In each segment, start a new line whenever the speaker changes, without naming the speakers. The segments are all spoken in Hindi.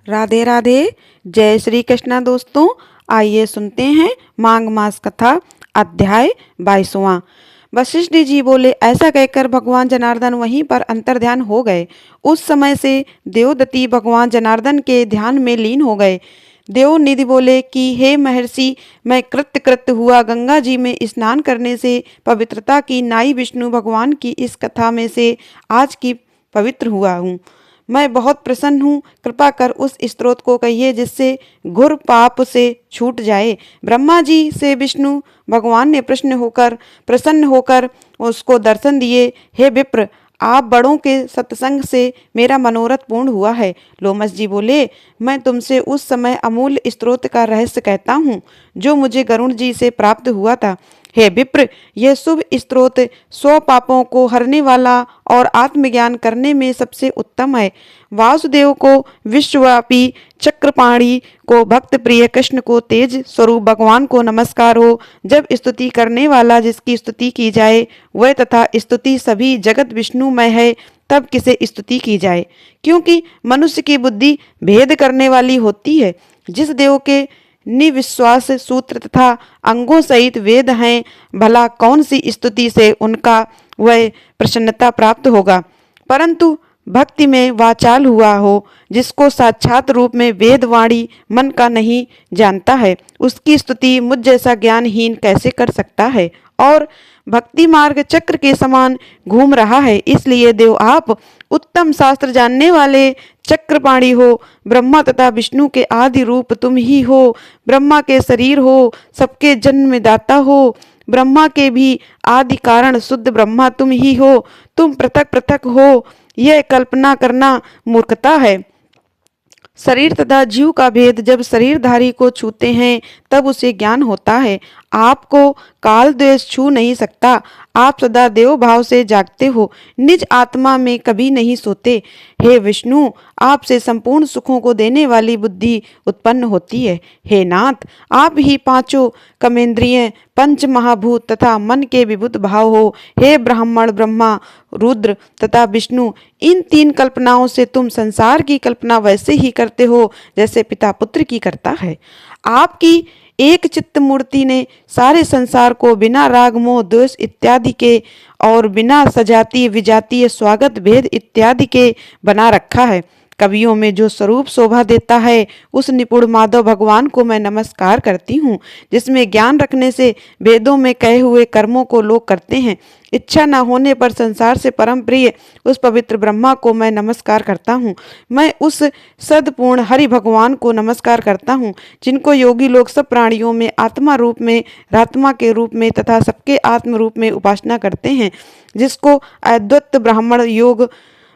राधे राधे। जय श्री कृष्णा दोस्तों। आइए सुनते हैं माघ मास कथा अध्याय 22वां। वशिष्ठ जी बोले, ऐसा कहकर भगवान जनार्दन वहीं पर अंतर्ध्यान हो गए। उस समय से देवदत्ती भगवान जनार्दन के ध्यान में लीन हो गए। देवनिधि बोले कि हे महर्षि, मैं कृत्य हुआ गंगा जी में स्नान करने से पवित्रता की नाई विष्णु भगवान की इस कथा में से आज की पवित्र हुआ हूँ। मैं बहुत प्रसन्न हूँ। कृपा कर उस स्त्रोत को कहिए जिससे घोर पाप से छूट जाए। ब्रह्मा जी से विष्णु भगवान ने प्रसन्न होकर उसको दर्शन दिए। हे विप्र, आप बड़ों के सत्संग से मेरा मनोरथ पूर्ण हुआ है। लोमस जी बोले, मैं तुमसे उस समय अमूल्य स्त्रोत का रहस्य कहता हूँ जो मुझे गरुण जी से प्राप्त हुआ था। हे विप्र, यह शुभ स्त्रोत 100 पापों को हरने वाला और आत्मज्ञान करने में सबसे उत्तम है। वासुदेव को विश्वव्यापी, चक्रपाणी को भक्त प्रिय, कृष्ण को तेज स्वरूप भगवान को नमस्कार हो। जब स्तुति करने वाला जिसकी स्तुति की जाए वह तथा स्तुति सभी जगत विष्णुमय है, तब किसे स्तुति की जाए, क्योंकि मनुष्य की बुद्धि भेद करने वाली होती है। जिस देव के निविश्वास सूत्र तथा अंगों सहित वेद हैं, भला कौन सी स्तुति से उनका वह प्रसन्नता प्राप्त होगा। परंतु भक्ति में वाचाल हुआ हो, जिसको साक्षात रूप में वेदवाणी मन का नहीं जानता है, उसकी स्तुति मुझ जैसा ज्ञानहीन कैसे कर सकता है। और भक्ति मार्ग चक्र के समान घूम रहा है। इसलिए देव आप उत्तम शास्त्र जानने वाले चक्रपाणी हो। ब्रह्मा तथा विष्णु के आदि रूप तुम ही हो। ब्रह्मा के शरीर हो, सबके जन्मदाता हो। ब्रह्मा के भी आदि कारण शुद्ध ब्रह्मा तुम ही हो। तुम पृथक पृथक हो, यह कल्पना करना मूर्खता है। शरीर तथा जीव का भेद जब शरीरधारी को छूते हैं तब उसे ज्ञान होता है। आपको काल द्वेष छू नहीं सकता। आप सदा देव भाव से जागते हो, निज आत्मा में कभी नहीं सोते। हे विष्णु, आपसे संपूर्ण सुखों को देने वाली बुद्धि उत्पन्न होती है। हे नाथ, आप ही पांचों कमेंद्रिय, पंच महाभूत तथा मन के विभुत भाव हो। हे ब्राह्मण, ब्रह्मा, रुद्र तथा विष्णु, इन 3 कल्पनाओं से तुम संसार की कल्पना वैसे ही करते हो जैसे पिता पुत्र की करता है। आपकी एक चित्त मूर्ति ने सारे संसार को बिना राग मोह द्वेष इत्यादि के और बिना सजातीय विजातीय स्वागत भेद इत्यादि के बना रखा है। कवियों में जो स्वरूप शोभा देता है, उस निपुण माधव भगवान को मैं नमस्कार करती हूँ, जिसमें ज्ञान रखने से वेदों में कहे हुए कर्मों को लोग करते हैं। इच्छा न होने पर संसार से परम प्रिय उस पवित्र ब्रह्मा को मैं नमस्कार करता हूँ। मैं उस सदपूर्ण हरि भगवान को नमस्कार करता हूँ, जिनको योगी लोग सब प्राणियों में आत्मा रूप में, रात्मा के रूप में तथा सबके आत्म रूप में उपासना करते हैं। जिसको अद्वैत ब्राह्मण योग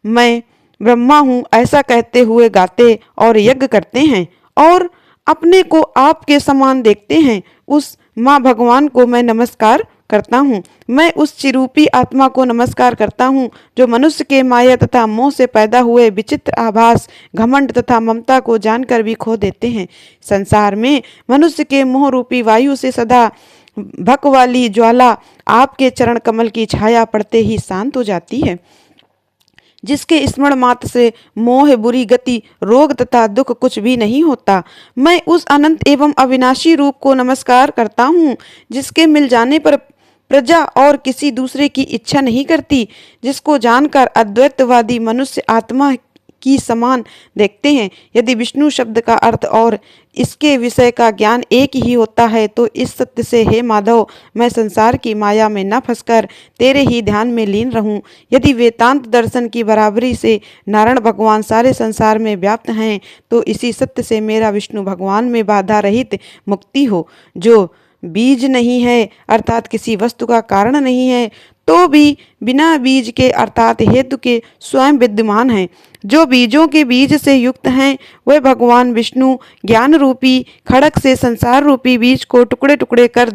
मैं ब्रह्मा हूँ ऐसा कहते हुए गाते और यज्ञ करते हैं और अपने को आपके समान देखते हैं, उस माँ भगवान को मैं नमस्कार करता हूँ। मैं उस चिरूपी आत्मा को नमस्कार करता हूँ जो मनुष्य के माया तथा मोह से पैदा हुए विचित्र आभास, घमंड तथा ममता को जानकर भी खो देते हैं। संसार में मनुष्य के मोह रूपी वायु से सदा भक वाली ज्वाला आपके चरण कमल की छाया पड़ते ही शांत हो जाती है। जिसके स्मरण मात्र से मोह, बुरी गति, रोग तथा दुख कुछ भी नहीं होता। मैं उस अनंत एवं अविनाशी रूप को नमस्कार करता हूँ, जिसके मिल जाने पर प्रजा और किसी दूसरे की इच्छा नहीं करती। जिसको जानकर अद्वैतवादी मनुष्य आत्मा की समान देखते हैं। यदि विष्णु शब्द का अर्थ और इसके विषय का ज्ञान एक ही होता है तो इस सत्य से हे माधव, मैं संसार की माया में न फंसकर तेरे ही ध्यान में लीन रहूं। यदि वेदांत दर्शन की बराबरी से नारायण भगवान सारे संसार में व्याप्त हैं तो इसी सत्य से मेरा विष्णु भगवान में बाधा रहित मुक्ति हो। जो बीज नहीं है अर्थात किसी वस्तु का कारण नहीं है, तो भी बिना बीज के अर्थात हेतु के स्वयं विद्यमान है। जो बीजों के बीज से युक्त हैं वह भगवान विष्णु ज्ञान रूपी खड़क से संसार रूपी बीज को टुकड़े टुकड़े कर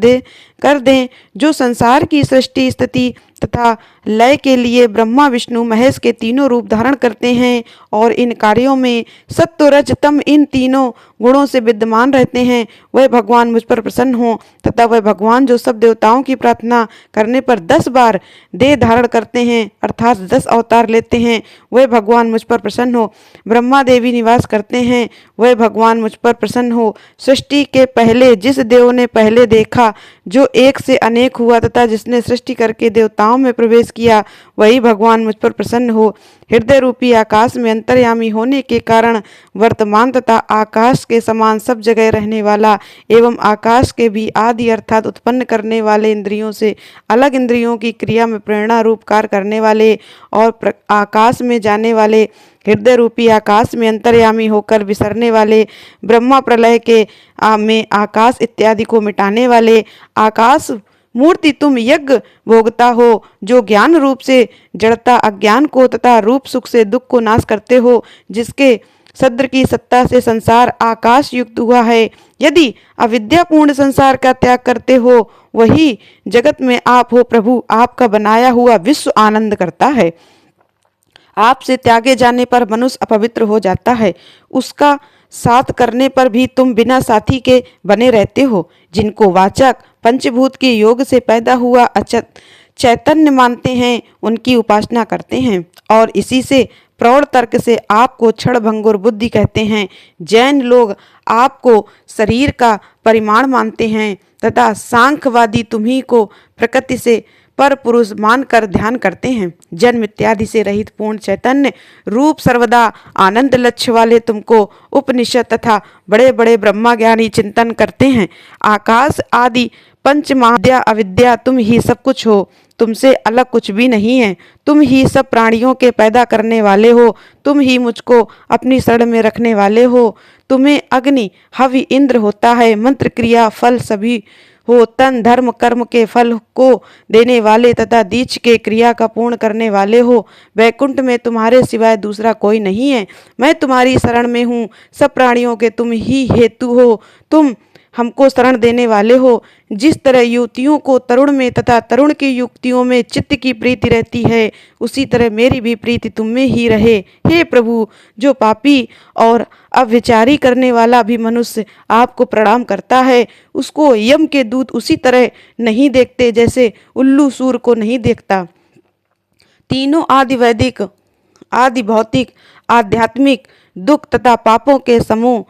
दें। जो संसार की सृष्टि, स्थिति तथा लय के लिए ब्रह्मा विष्णु महेश के तीनों रूप धारण करते हैं और इन कार्यों में सत्व रज तम इन तीनों गुणों से विद्यमान रहते हैं, वह भगवान मुझ पर प्रसन्न हो तथा वह भगवान जो सब देवताओं की प्रार्थना करने पर 10 बार देह धारण करते हैं अर्थात 10 अवतार लेते हैं, वह भगवान मुझ पर प्रसन्न हो। ब्रह्मा देवी निवास करते हैं, वह भगवान मुझ पर प्रसन्न हो। सृष्टि के पहले जिस देव ने पहले देखा, जो एक से अनेक हुआ तथा जिसने सृष्टि करके देवताओं में प्रवेश किया, वही भगवान मुझ पर प्रसन्न हो। हृदय रूपी आकाश में अंतर्यामी होने के कारण वर्तमान तथा आकाश के समान सब जगह रहने वाला एवं आकाश के भी आदि अर्थात उत्पन्न करने वाले इंद्रियों से अलग इंद्रियों की क्रिया में प्रेरणा रूप कार्य करने वाले और आकाश में जाने वाले, हृदय रूपी आकाश में अंतर्यामी होकर विसरने वाले, ब्रह्मा प्रलय के में आकाश इत्यादि को मिटाने वाले, आकाश मूर्ति तुम यज्ञ भोगता हो, जो ज्ञान रूप से जड़ता अज्ञान को तथा रूप सुख से दुख को नाश करते हो, जिसके सद्र की सत्ता से संसार आकाश युक्त हुआ है। यदि अविद्यापूर्ण संसार का त्याग करते हो, वही जगत में आप हो प्रभु, आपका बनाया हुआ विश्व आनंद करता है। आपसे त्यागे जाने पर मनुष्य अपवित्र हो जाता है, उसका साथ करने पर भी तुम बिना साथी के बने रहते हो। जिनको वाचक पंचभूत के योग से पैदा हुआ चैतन्य मानते हैं, उनकी उपासना करते हैं और इसी से प्रौढ़ तर्क से आपको क्षण भंगुर बुद्धि कहते हैं। जैन लोग आपको शरीर का परिमाण मानते हैं तथा सांख्यवादी तुम्ही को प्रकृति से पर पुरुष मानकर ध्यान करते हैं। जन्म इत्यादि से रहित पूर्ण चैतन्य रूप सर्वदा आनंद लक्ष्य वाले तुमको उपनिषद तथा बड़े बड़े ब्रह्मा ज्ञानी चिंतन करते हैं। आकाश आदि पंच महाविद्या अविद्या तुम ही सब कुछ हो, तुमसे अलग कुछ भी नहीं है। तुम ही सब प्राणियों के पैदा करने वाले हो, तुम ही मुझको अपनी शरण में रखने वाले हो। तुम्हें अग्नि हवि इंद्र होता है, मंत्र क्रिया फल सभी हो, तन धर्म कर्म के फल को देने वाले तथा दीक्ष के क्रिया का पूर्ण करने वाले हो। वैकुंठ में तुम्हारे सिवाय दूसरा कोई नहीं है। मैं तुम्हारी शरण में हूँ, सब प्राणियों के तुम ही हेतु हो, तुम हमको शरण देने वाले हो। जिस तरह युवतियों को तरुण में तथा तरुण की युक्तियों में चित्त की प्रीति रहती है, उसी तरह मेरी भी प्रीति तुम में ही रहे। हे प्रभु, जो पापी और अव्यचारी करने वाला भी मनुष्य आपको प्रणाम करता है, उसको यम के दूत उसी तरह नहीं देखते जैसे उल्लू सूर को नहीं देखता। तीनों आदि वैदिक आदि भौतिक आध्यात्मिक दुख तथा पापों के समूह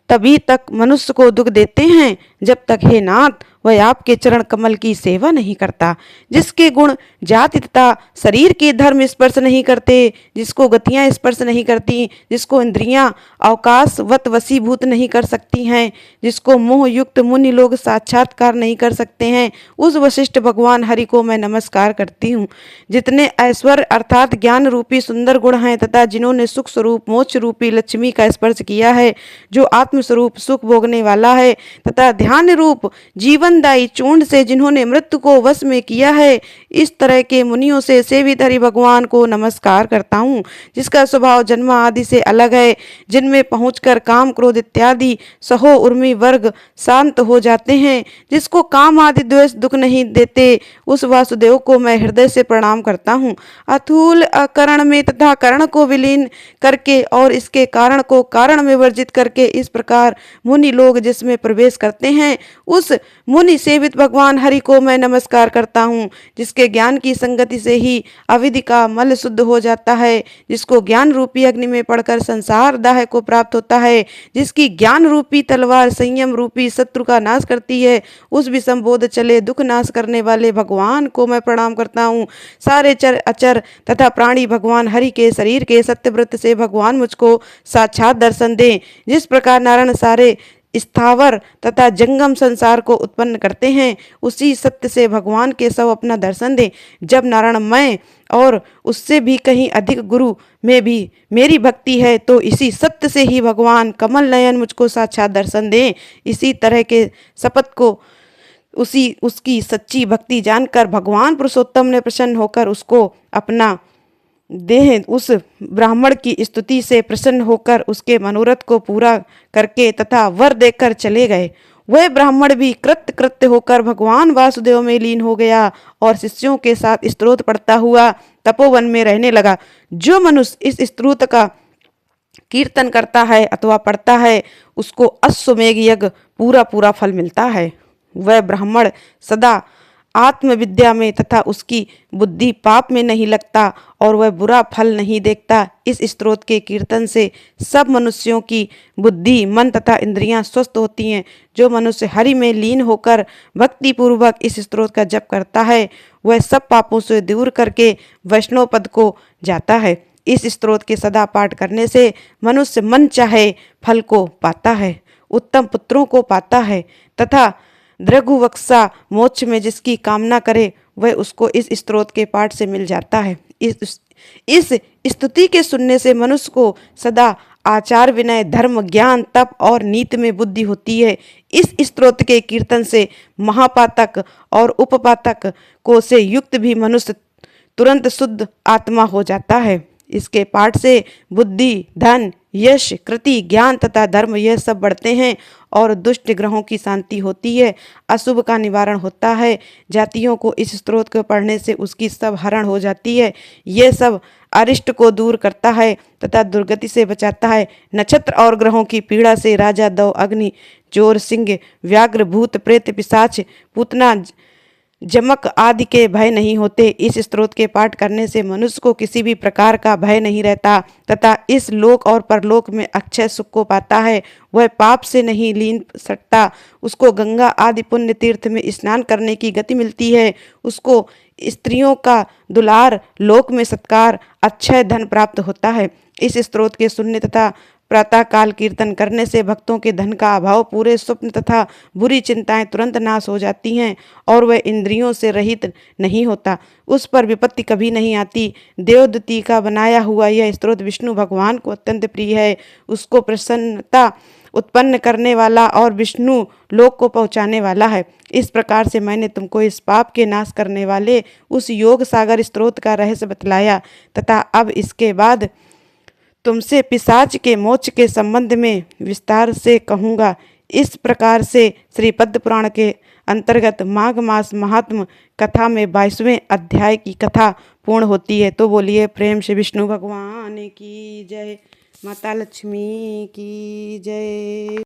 तभी तक मनुष्य को दुख देते हैं जब तक हे नाथ वह आपके चरण कमल की सेवा नहीं करता। जिसके गुण जाति तथा शरीर के धर्म स्पर्श नहीं करते, जिसको गतियां स्पर्श नहीं करती, जिसको इंद्रियां अवकाशवत वशीभूत नहीं कर सकती हैं, जिसको मोह युक्त मुनि लोग साक्षात्कार नहीं कर सकते हैं, उस वशिष्ठ भगवान हरि को मैं नमस्कार करती हूँ। जितने ऐश्वर्य अर्थात ज्ञान रूपी सुंदर गुण हैं तथा जिन्होंने सुख स्वरूप मोक्ष रूपी लक्ष्मी का स्पर्श किया है, जो आत्मस्वरूप सुख भोगने वाला है तथा ध्यान रूप जीवनदायी चूर्ण से जिन्होंने मृत्यु को वश में किया है, इस तरह के मुनियों से सेवित हरि भगवान को नमस्कार करता हूँ। जिसका स्वभाव जन्म आदि से अलग है, जिनमें पहुंचकर काम क्रोध इत्यादि सहो उर्मी वर्ग शांत हो जाते हैं, जिसको काम आदि द्वेष दुख नहीं देते, उस वासुदेव को मैं हृदय से प्रणाम करता हूँ। अथूल अकरण में तथा करण को विलीन करके और इसके कारण को कारण में वर्जित करके इस प्रकार मुनि लोग जिसमें प्रवेश करते हैं, उस मुनि सेवित भगवान हरि को मैं नमस्कार करता हूँ। जिसके ज्ञान की संगति से ही अविधि का मल शुद्ध हो जाता है, जिसको ज्ञान रूपी अग्नि में पड़कर संसार दाह को प्राप्त होता है, जिसकी ज्ञान रूपी तलवार संयम रूपी शत्रु का नाश करती है, उस विषम बोध चले दुख नाश करने वाले भगवान को मैं प्रणाम करता हूँ। सारे चर अचर तथा प्राणी भगवान हरि के शरीर के सत्यव्रत से भगवान मुझको साक्षात दर्शन दें। जिस प्रकार नारायण सारे स्थावर तथा जंगम संसार को उत्पन्न करते हैं, उसी सत्य से भगवान के सब अपना दर्शन दें। जब नारायण मैं और उससे भी कहीं अधिक गुरु में भी मेरी भक्ति है, तो इसी सत्य से ही भगवान कमल नयन मुझको साक्षात दर्शन दें। इसी तरह के शपथ को उसकी सच्ची भक्ति जानकर भगवान पुरुषोत्तम ने प्रसन्न होकर उसको अपना देह उस ब्राह्मण की स्तुति से प्रसन्न होकर उसके मनोरथ को पूरा करके तथा वर देकर चले गए। वह ब्राह्मण भी कृत्य कृत्य होकर भगवान वासुदेव में लीन हो गया और शिष्यों के साथ स्तोत्र पढ़ता हुआ तपोवन में रहने लगा। जो मनुष्य इस स्तोत्र का कीर्तन करता है अथवा पढ़ता है उसको अश्वमेघ यज्ञ पूरा पूरा फल मिलता है। वह ब्राह्मण सदा आत्मविद्या में तथा उसकी बुद्धि पाप में नहीं लगता और वह बुरा फल नहीं देखता। इस स्तोत्र के कीर्तन से सब मनुष्यों की बुद्धि, मन तथा इंद्रियां स्वस्थ होती हैं। जो मनुष्य हरि में लीन होकर भक्ति पूर्वक इस स्तोत्र का जप करता है वह सब पापों से दूर करके वैष्णव पद को जाता है। इस स्तोत्र के सदा पाठ करने से मनुष्य मन चाहे फल को पाता है, उत्तम पुत्रों को पाता है तथा दृघुवक्षा मोक्ष में जिसकी कामना करे वह उसको इस स्तोत्र के पाठ से मिल जाता है। इस स्तुति के सुनने से मनुष्य को सदा आचार, विनय, धर्म, ज्ञान, तप और नीति में बुद्धि होती है। इस स्तोत्र के कीर्तन से महापातक और उपपातक को से युक्त भी मनुष्य तुरंत शुद्ध आत्मा हो जाता है। इसके पाठ से बुद्धि, धन, यश, कृति, ज्ञान तथा धर्म यह सब बढ़ते हैं और दुष्ट ग्रहों की शांति होती है, अशुभ का निवारण होता है। जातियों को इस स्तोत्र को पढ़ने से उसकी सब हरण हो जाती है। यह सब अरिष्ट को दूर करता है तथा दुर्गति से बचाता है। नक्षत्र और ग्रहों की पीड़ा से राजा, दव, अग्नि, चोर, सिंह, व्याघ्र, भूत, प्रेत, पिशाच, पूतना, जमक आदि के भय नहीं होते। इस स्तोत्र के पाठ करने से मनुष्य को किसी भी प्रकार का भय नहीं रहता तथा इस लोक और परलोक में अक्षय सुख को पाता है। वह पाप से नहीं लीन सकता, उसको गंगा आदि पुण्य तीर्थ में स्नान करने की गति मिलती है। उसको स्त्रियों का दुलार, लोक में सत्कार, अक्षय धन प्राप्त होता है। इस स्तोत्र के सुनने तथा प्रातः काल कीर्तन करने से भक्तों के धन का अभाव, पूरे स्वप्न तथा बुरी चिंताएं तुरंत नाश हो जाती हैं और वह इंद्रियों से रहित नहीं होता, उस पर विपत्ति कभी नहीं आती। देवदूती का बनाया हुआ यह स्तोत्र विष्णु भगवान को अत्यंत प्रिय है। उसको प्रसन्नता उत्पन्न करने वाला और विष्णु लोक को पहुँचाने वाला है। इस प्रकार से मैंने तुमको इस पाप के नाश करने वाले उस योग सागर स्तोत्र का रहस्य बतलाया तथा अब इसके बाद तुमसे पिशाच के मोक्ष के संबंध में विस्तार से कहूँगा। इस प्रकार से श्री पद्म पुराण के अंतर्गत माघ मास महात्म कथा में 22वें अध्याय की कथा पूर्ण होती है। तो बोलिए प्रेम से विष्णु भगवान की जय, माता लक्ष्मी की जय।